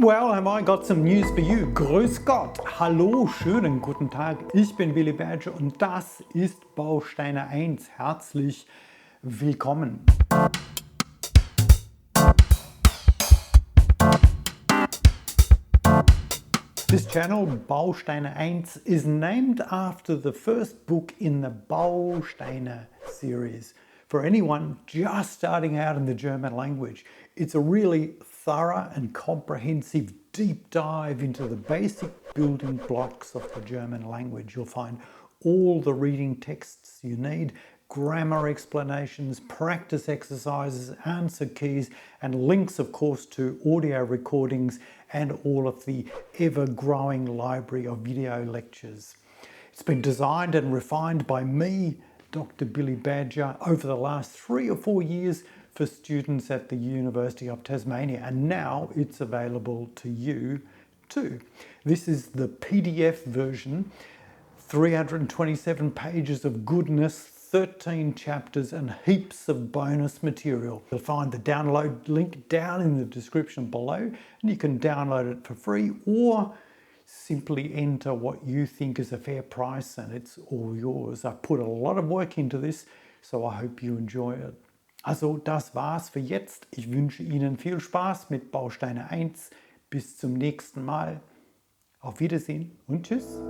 Well, have I got some news for you. Grüß Gott, hallo, schönen guten Tag. Ich bin Willi Berger und das ist Bausteine 1. Herzlich willkommen. This channel, Bausteine Eins, is named after the first book in the Bausteine series. For anyone just starting out in the German language, it's a really thorough and comprehensive deep dive into the basic building blocks of the German language. You'll find all the reading texts you need, grammar explanations, practice exercises, answer keys, and links, of course, to audio recordings and all of the ever-growing library of video lectures. It's been designed and refined by me, Dr. Billy Badger, over the last 3 or 4 years for students at the University of Tasmania, and now it's available to you too. This is the PDF version, 327 pages of goodness, 13 chapters and heaps of bonus material. You'll find the download link down in the description below, and you can download it for free or simply enter what you think is a fair price and it's all yours. I put a lot of work into this, so I hope you enjoy it. Also, das war's für jetzt. Ich wünsche Ihnen viel Spaß mit Bausteine 1. Bis zum nächsten Mal. Auf Wiedersehen und tschüss.